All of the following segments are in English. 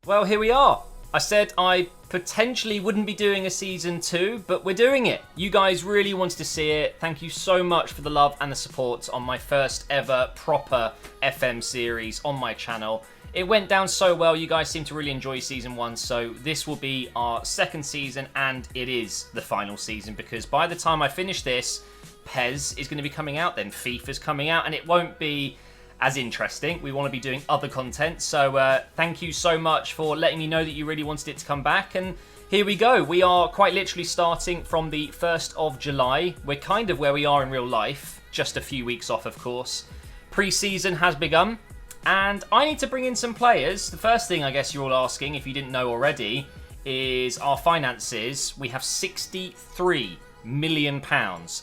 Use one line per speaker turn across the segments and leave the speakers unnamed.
Well, here we are. I said I potentially wouldn't be doing a season 2, but we're doing it. You guys really wanted to see it. Thank you so much for the love and the support on my first ever proper FM series on my channel. It went down so well. You guys seem to really enjoy season 1, so this will be our second season, and it is the final season because by the time I finish this, PES is going to be coming out, then FIFA's coming out, and it won't be as interesting. We want to be doing other content, so thank you so much for letting me know that you really wanted it to come back, and here we go. We are quite literally starting from the 1st of July. We're kind of where we are in real life, just a few weeks off, of course. Pre-season has begun, and I need to bring in some players. The first thing I guess you're all asking, if you didn't know already, is our finances. We have £63 million,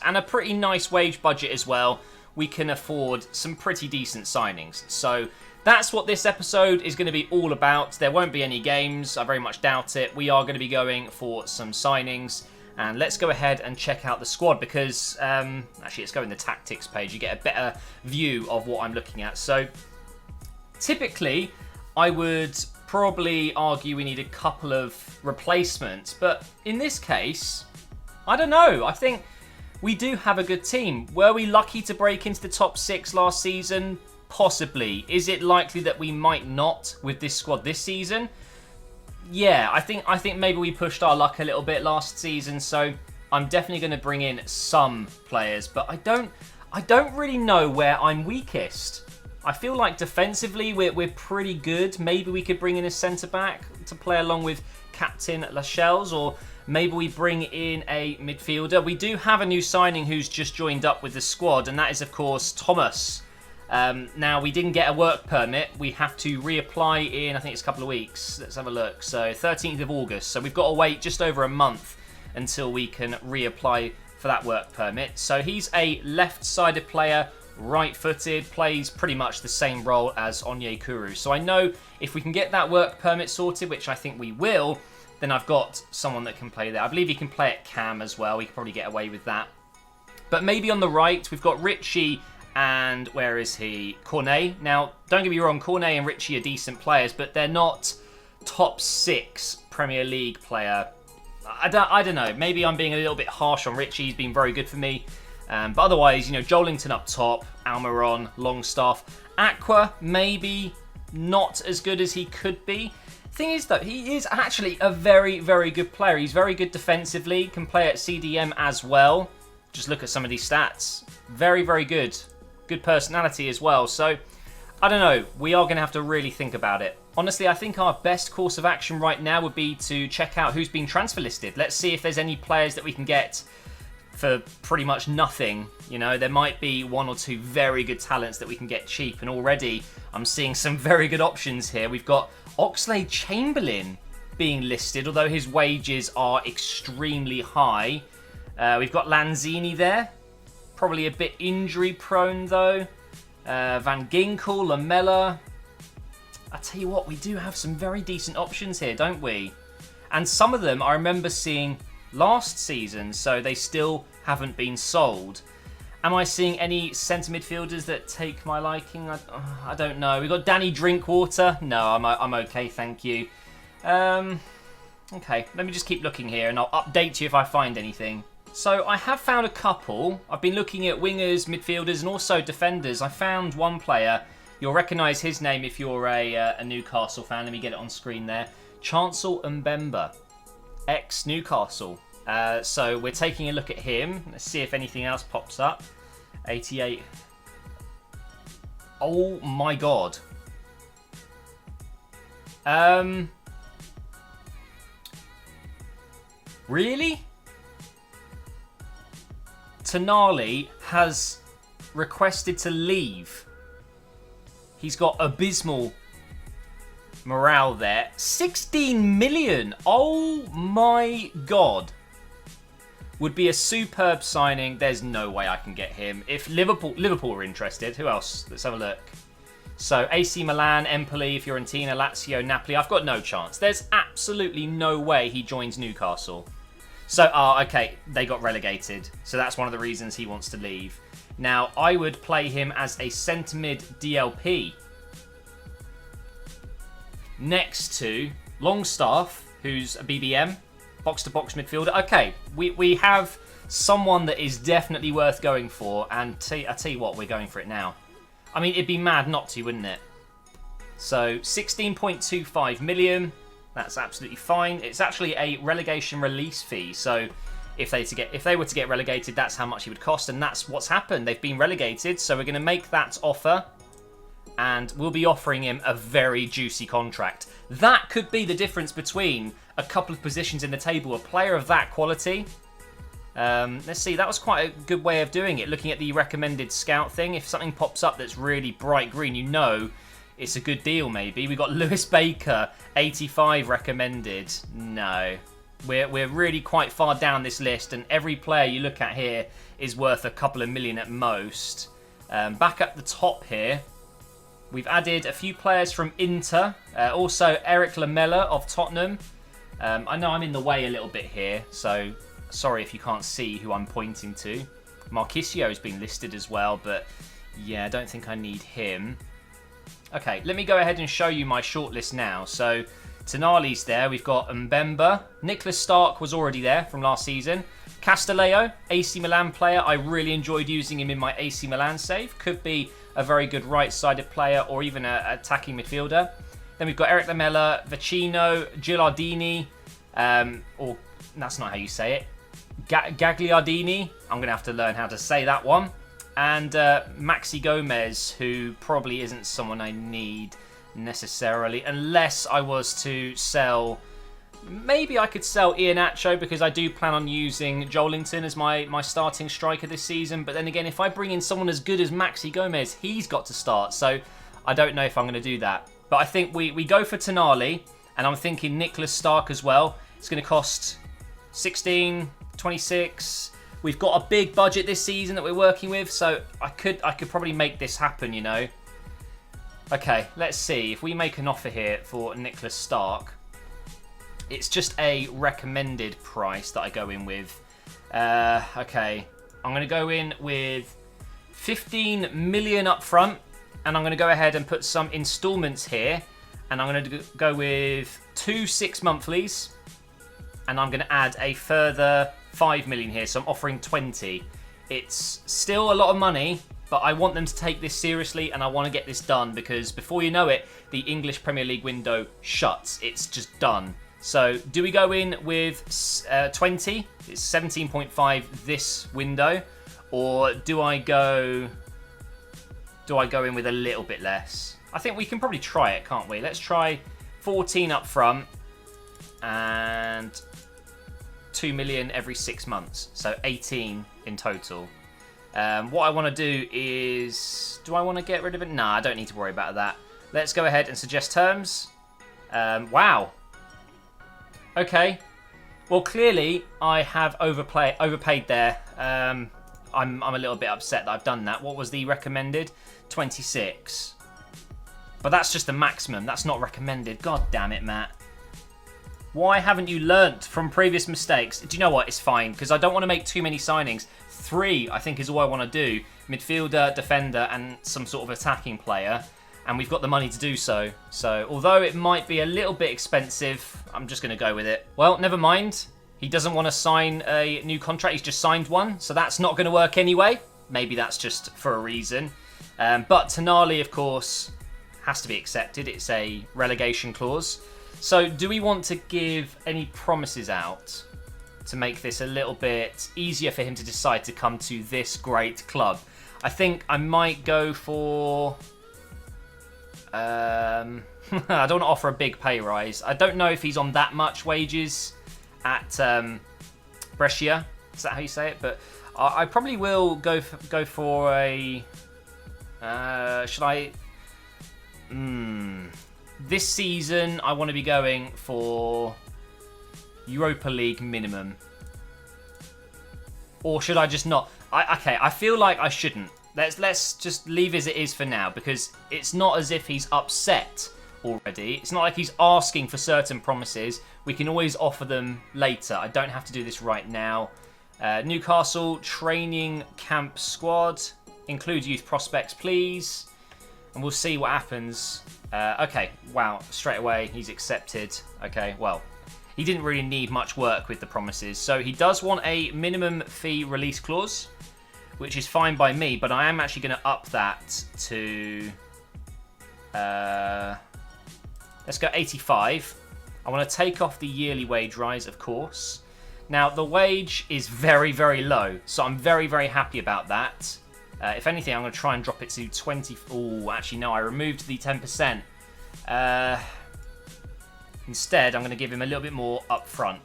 and a pretty nice wage budget as well. We can afford some pretty decent signings. So that's what this episode is going to be all about. There won't be any games. I very much doubt it. We are going to be going for some signings. And let's go ahead and check out the squad because, actually, let's go in the tactics page. You get a better view of what I'm looking at. So typically, I would probably argue we need a couple of replacements. But in this case, I don't know. I think we do have a good team. Were we lucky to break into the top 6 last season? Possibly. Is it likely that we might not with this squad this season? Yeah, I think maybe we pushed our luck a little bit last season, so I'm definitely going to bring in some players, but I don't really know where I'm weakest. I feel like defensively we're pretty good. Maybe we could bring in a centre-back to play along with Captain Lascelles, or maybe we bring in a midfielder. We do have a new signing who's just joined up with the squad, and that is, of course, Thomas. Now, we didn't get a work permit. We have to reapply in, I think it's a couple of weeks. Let's have a look. So, 13th of August. So, we've got to wait just over a month until we can reapply for that work permit. So, he's a left-sided player, right-footed, plays pretty much the same role as Onyekuru. So, I know if we can get that work permit sorted, which I think we will, then I've got someone that can play there. I believe he can play at cam as well. We could probably get away with that. But maybe on the right, we've got Richie and where is he? Cornet. Now, don't get me wrong, Cornet and Richie are decent players, but they're not top 6 Premier League player. I don't know. Maybe I'm being a little bit harsh on Richie. He's been very good for me. But otherwise, you know, Jolington up top, Almiron, Longstaff. Aqua, maybe not as good as he could be. Thing is, though, he is actually a very, very good player. He's very good defensively, can play at CDM as well. Just look at some of these stats. Very, very good. Good personality as well. So, I don't know. We are going to have to really think about it. Honestly, I think our best course of action right now would be to check out who's been transfer listed. Let's see if there's any players that we can get for pretty much nothing. You know, there might be 1 or 2 very good talents that we can get cheap. And already, I'm seeing some very good options here. We've got Oxlade-Chamberlain being listed, although his wages are extremely high. We've got Lanzini there. Probably a bit injury-prone, though. Van Ginkel, Lamella. I tell you what, we do have some very decent options here, don't we? And some of them I remember seeing last season, so they still haven't been sold. Am I seeing any centre midfielders that take my liking? I don't know. We've got Danny Drinkwater. No, I'm okay, thank you. Okay, let me just keep looking here and I'll update you if I find anything. So I have found a couple. I've been looking at wingers, midfielders, and also defenders. I found one player. You'll recognise his name if you're a Newcastle fan. Let me get it on screen there. Chancel Mbemba, ex-Newcastle. So we're taking a look at him. Let's see if anything else pops up. 88. Oh my god. Really? Tonali has requested to leave. He's got abysmal morale there. 16 million. Oh my god. Would be a superb signing. There's no way I can get him. If Liverpool are interested, who else? Let's have a look. So AC Milan, Empoli, Fiorentina, Lazio, Napoli. I've got no chance. There's absolutely no way he joins Newcastle. So, okay, they got relegated. So that's one of the reasons he wants to leave. Now, I would play him as a centre mid DLP. next to Longstaff, who's a BBM, box-to-box midfielder. Okay, we have someone that is definitely worth going for, and I tell you what, we're going for it now. I mean, it'd be mad not to, wouldn't it? So 16.25 million. That's absolutely fine. It's actually a relegation release fee. So if they were to get relegated, that's how much it would cost, and that's what's happened. They've been relegated, so we're going to make that offer, and we'll be offering him a very juicy contract. That could be the difference between a couple of positions in the table. A player of that quality. Let's see, that was quite a good way of doing it. Looking at the recommended scout thing, if something pops up that's really bright green, you know it's a good deal maybe. We got Lewis Baker, 85 recommended. No. We're really quite far down this list, and every player you look at here is worth a couple of million at most. Back at the top here, we've added a few players from Inter. Also Eric Lamela of Tottenham. I know I'm in the way a little bit here, so sorry if you can't see who I'm pointing to. Marquisio's been listed as well, but yeah, I don't think I need him. Okay, let me go ahead and show you my shortlist now. So, Tonali's there. We've got Mbemba. Nicholas Stark was already there from last season. Castillejo, AC Milan player. I really enjoyed using him in my AC Milan save. Could be a very good right-sided player or even an attacking midfielder. Then we've got Eric Lamela, Vecino, Gilardini, or that's not how you say it. Gagliardini. I'm going to have to learn how to say that one. And Maxi Gomez, who probably isn't someone I need necessarily, unless I was to sell. Maybe I could sell Iheanacho, because I do plan on using Joelinton as my starting striker this season. But then again, if I bring in someone as good as Maxi Gomez, he's got to start. So I don't know if I'm going to do that. But I think we go for Tonali, and I'm thinking Nicholas Stark as well. It's going to cost 16, 26. We've got a big budget this season that we're working with, so I could probably make this happen, you know. Okay, let's see. If we make an offer here for Nicholas Stark, it's just a recommended price that I go in with. Okay, I'm going to go in with 15 million up front, and I'm going to go ahead and put some installments here, and I'm going to go with 2 6 monthlies, and I'm going to add a further 5 million here, so I'm offering 20. It's still a lot of money, but I want them to take this seriously, and I want to get this done, because before you know it, the English Premier League window shuts. It's just done. So do we go in with 20? It's 17.5 this window, or do I go in with a little bit less? I think we can probably try it, can't we? Let's try 14 up front and 2 million every 6 months, so 18 in total. What I want to do is, do I want to get rid of it? Nah, I don't need to worry about that. Let's go ahead and suggest terms. Wow. Okay. Well, clearly I have overpaid there. I'm a little bit upset that I've done that. What was the recommended? 26. But that's just the maximum. That's not recommended. God damn it, Matt. Why haven't you learnt from previous mistakes? Do you know what? It's fine, because I don't want to make too many signings. 3, I think, is all I want to do. Midfielder, defender, and some sort of attacking player. And we've got the money to do so. So, although it might be a little bit expensive, I'm just going to go with it. Well, never mind. He doesn't want to sign a new contract. He's just signed one. So that's not going to work anyway. Maybe that's just for a reason. But Tonali, of course, has to be accepted. It's a relegation clause. So do we want to give any promises out to make this a little bit easier for him to decide to come to this great club? I think I might go for... I don't want to offer a big pay rise. I don't know if he's on that much wages at Brescia. Is that how you say it? But I probably will go for a... should I... This season, I want to be going for Europa League minimum. Or should I just not? Okay, I feel like I shouldn't. Let's just leave as it is for now, because it's not as if he's upset already. It's not like he's asking for certain promises. We can always offer them later. I don't have to do this right now. Newcastle training camp squad. Include youth prospects, please. and we'll see what happens. Okay, wow, straight away he's accepted. Okay, well, he didn't really need much work with the promises. So he does want a minimum fee release clause, which is fine by me, but I am actually going to up that to... let's go 85. I want to take off the yearly wage rise, of course. Now, the wage is very, very low, so I'm very, very happy about that. If anything, I'm going to try and drop it to 20... Oh, actually, no, I removed the 10%. Instead, I'm going to give him a little bit more up front.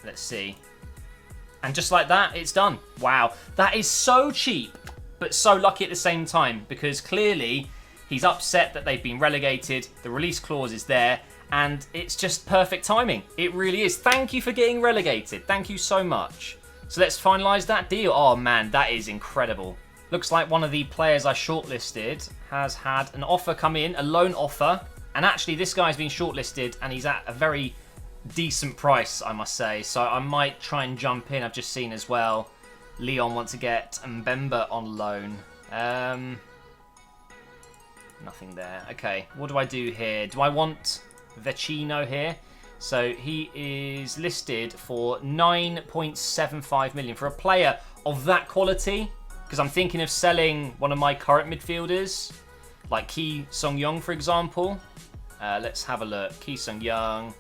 Let's see. And just like that, it's done. Wow, that is so cheap, but so lucky at the same time, because clearly he's upset that they've been relegated. The release clause is there, and it's just perfect timing. It really is. Thank you for getting relegated. Thank you so much. So let's finalise that deal. Oh, man, that is incredible. Looks like one of the players I shortlisted has had an offer come in, a loan offer. And actually, this guy's been shortlisted, and he's at a very decent price, I must say. So I might try and jump in. I've just seen as well, Leon wants to get Mbemba on loan. Nothing there. Okay, what do I do here? Do I want Vecino here? So he is listed for 9.75 million for a player of that quality. Because I'm thinking of selling one of my current midfielders, like Ki Sung-young, for example. Let's have a look. Ki Sung-young.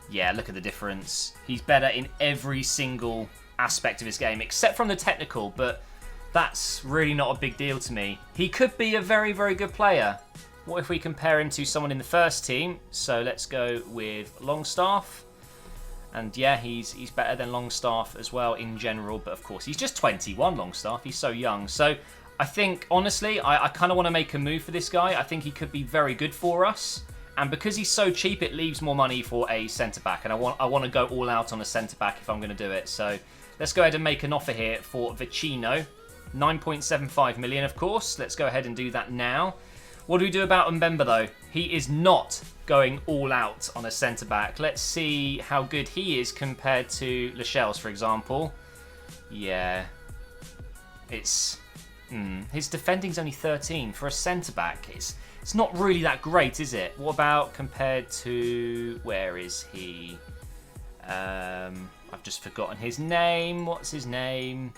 Yeah, look at the difference. He's better in every single aspect of his game, except from the technical, but that's really not a big deal to me. He could be a very, very good player. What if we compare him to someone in the first team? So let's go with Longstaff. And yeah, he's better than Longstaff as well in general. But of course, he's just 21, Longstaff. He's so young. So I think, honestly, I kind of want to make a move for this guy. I think he could be very good for us. And because he's so cheap, it leaves more money for a centre-back. And I want to go all out on a centre-back if I'm going to do it. So let's go ahead and make an offer here for Vecino. 9.75 million, of course. Let's go ahead and do that now. What do we do about Mbemba, though? He is not going all out on a centre-back. Let's see how good he is compared to Lascelles, for example. Yeah. It's... his defending's only 13 for a centre-back. It's not really that great, is it? What about compared to... Where is he? I've just forgotten his name. What's his name?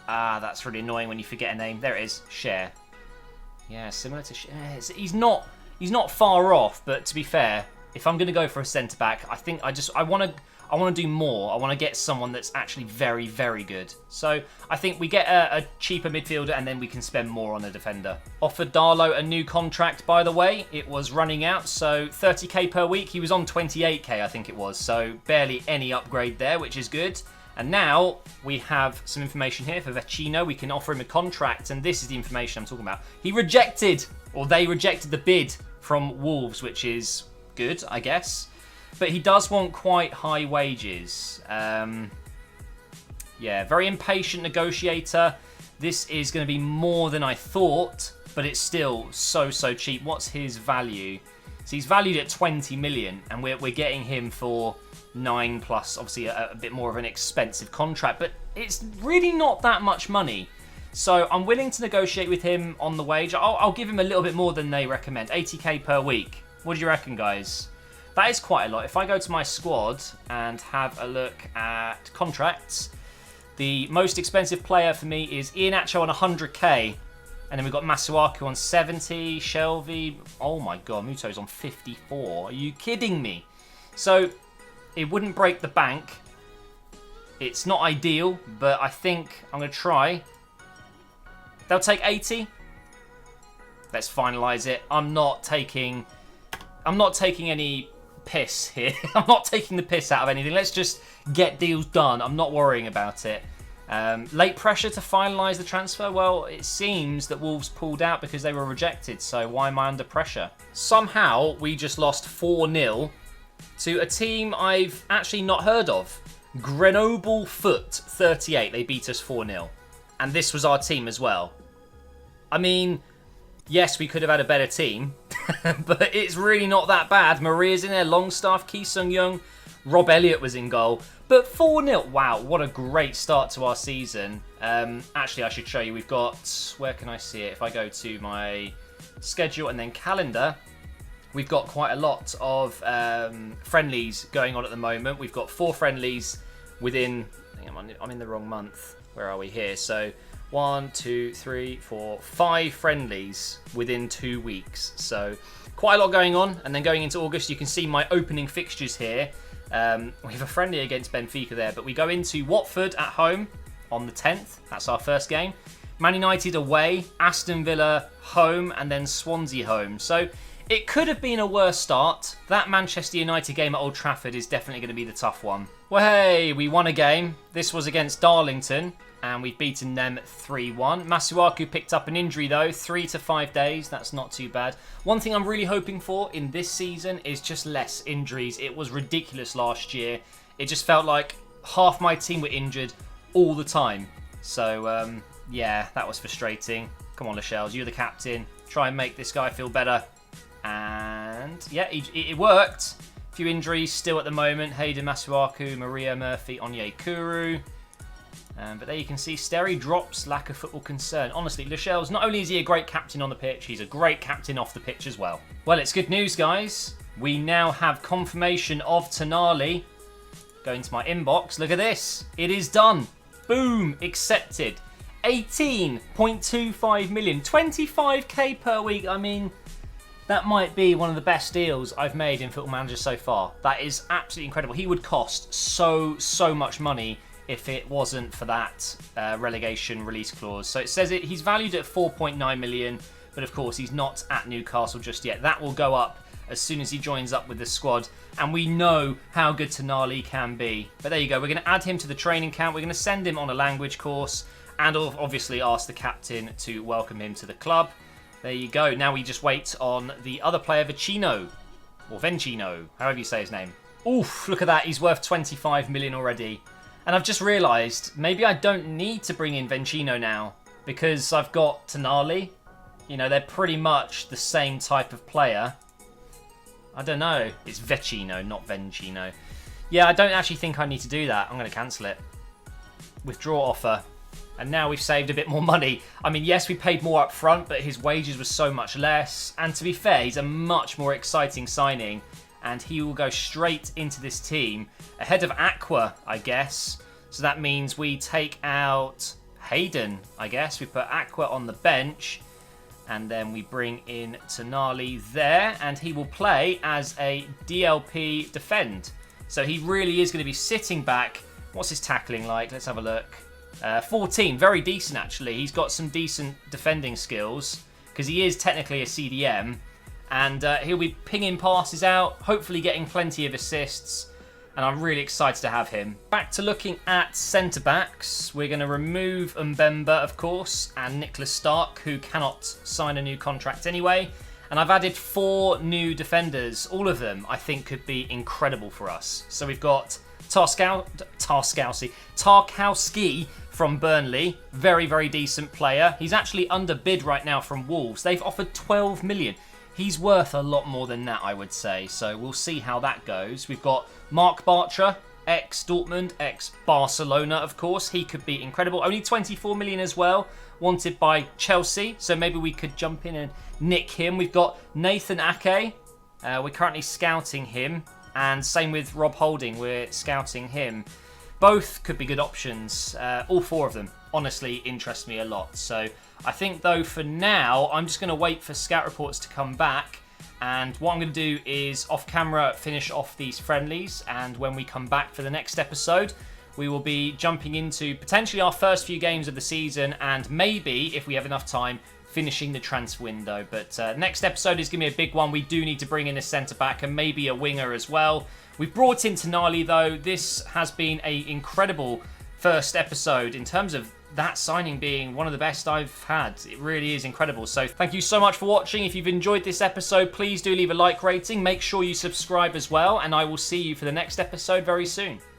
Ah, that's really annoying when you forget a name. There it is. Cher. Yeah, similar to Cher. He's not far off, but to be fair, if I'm going to go for a centre-back, I think I want to do more. I want to get someone that's actually very, very good. So I think we get a cheaper midfielder and then we can spend more on a defender. Offered Darlow a new contract, by the way. It was running out, so 30k per week. He was on 28k, I think it was. So barely any upgrade there, which is good. And now we have some information here for Vecino. We can offer him a contract, and this is the information I'm talking about. He rejected, or they rejected the bid from Wolves, which is good, I guess. But he does want quite high wages. Yeah, very impatient negotiator. This is going to be more than I thought, but it's still so cheap. What's his value? So he's valued at 20 million, and we're getting him for 9 plus, obviously a bit more of an expensive contract, but it's really not that much money. So I'm willing to negotiate with him on the wage. I'll give him a little bit more than they recommend, 80k per week. What do you reckon, guys? That is quite a lot. If I go to my squad and have a look at contracts, the most expensive player for me is Iheanacho on 100k. And then we've got Masuaku on 70, Shelby. Oh my god, Muto's on 54. Are you kidding me? So it wouldn't break the bank. It's not ideal, but I think I'm going to try. They'll take 80. Let's finalise it. I'm not taking any piss here. I'm not taking the piss out of anything. Let's just get deals done. I'm not worrying about it. Late pressure to finalise the transfer? Well, it seems that Wolves pulled out because they were rejected, so why am I under pressure? Somehow, we just lost 4-0 to a team I've actually not heard of. Grenoble Foot 38. They beat us 4-0. And this was our team as well. I mean, yes, we could have had a better team, but it's really not that bad. Maria's in there, Longstaff, Ki Sung-young, Rob Elliott was in goal. But 4-0, wow, what a great start to our season. Actually, I should show you. We've got, where can I see it? If I go to my schedule and then calendar, we've got quite a lot of friendlies going on at the moment. We've got 4 friendlies within, I think I'm in the wrong month. Where are we here? So 1, 2, 3, 4, 5 friendlies within 2 weeks. So quite a lot going on. And then going into August, you can see my opening fixtures here. We have a friendly against Benfica there, but we go into Watford at home on the 10th. That's our first game. Man United away, Aston Villa home, and then Swansea home. So it could have been a worse start. That Manchester United game at Old Trafford is definitely going to be the tough one. Well, hey, we won a game. This was against Darlington, and we've beaten them 3-1. Masuaku picked up an injury, though, 3 to 5 days. That's not too bad. One thing I'm really hoping for in this season is just less injuries. It was ridiculous last year. It just felt like half my team were injured all the time. So, yeah, that was frustrating. Come on, Lascelles, you're the captain. Try and make this guy feel better. And yeah, it worked. A few injuries still at the moment. Hayden Masuaku, Maria Murphy, Onyekuru. But there you can see Sterry drops, lack of football concern. Honestly, Lascelles, not only is he a great captain on the pitch, he's a great captain off the pitch as well. Well, it's good news, guys. We now have confirmation of Tonali. Going to my inbox. Look at this. It is done. Boom. Accepted. 18.25 million. 25k per week. I mean, that might be one of the best deals I've made in Football Manager so far. That is absolutely incredible. He would cost so much money if it wasn't for that relegation release clause. So it says he's valued at 4.9 million, but of course he's not at Newcastle just yet. That will go up as soon as he joins up with the squad, and we know how good Tonali can be. But there you go. We're going to add him to the training camp. We're going to send him on a language course, and obviously ask the captain to welcome him to the club. There you go. Now we just wait on the other player, Vecino, or Vencino, however you say his name. Oof, look at that. He's worth 25 million already. And I've just realised, maybe I don't need to bring in Vencino now, because I've got Tonali. You know, they're pretty much the same type of player. I don't know. It's Vecino, not Vencino. Yeah, I don't actually think I need to do that. I'm going to cancel it. Withdraw offer. And now we've saved a bit more money. I mean, yes, we paid more up front, but his wages were so much less. And to be fair, he's a much more exciting signing. And he will go straight into this team ahead of Aqua, I guess. So that means we take out Hayden, I guess. We put Aqua on the bench. And then we bring in Tonali there. And he will play as a DLP defend. So he really is going to be sitting back. What's his tackling like? Let's have a look. 14, very decent actually. He's got some decent defending skills because he is technically a CDM, and he'll be pinging passes out, hopefully getting plenty of assists, and I'm really excited to have him. Back to looking at centre-backs. We're going to remove Mbemba, of course, and Nicholas Stark, who cannot sign a new contract anyway. And I've added 4 new defenders. All of them, I think, could be incredible for us. So we've got Tarkowski from Burnley. Very decent player. He's actually underbid right now from Wolves. They've offered 12 million. He's worth a lot more than that, I would say. So we'll see how that goes. We've got Mark Bartra, ex-Dortmund, ex-Barcelona, of course. He could be incredible. Only 24 million as well. Wanted by Chelsea. So maybe we could jump in and nick him. We've got Nathan Ake. We're currently scouting him. And same with Rob Holding, we're scouting him. Both could be good options. All 4 of them, honestly, interest me a lot. So I think, though, for now, I'm just going to wait for scout reports to come back. And what I'm going to do is, off camera, finish off these friendlies. And when we come back for the next episode, we will be jumping into potentially our first few games of the season. And maybe, if we have enough time, finishing the transfer window. But next episode is going to be a big one. We do need to bring in a centre-back and maybe a winger as well. We've brought in Tonali, though. This has been an incredible first episode in terms of that signing being one of the best I've had. It really is incredible. So thank you so much for watching. If you've enjoyed this episode, please do leave a like rating. Make sure you subscribe as well. And I will see you for the next episode very soon.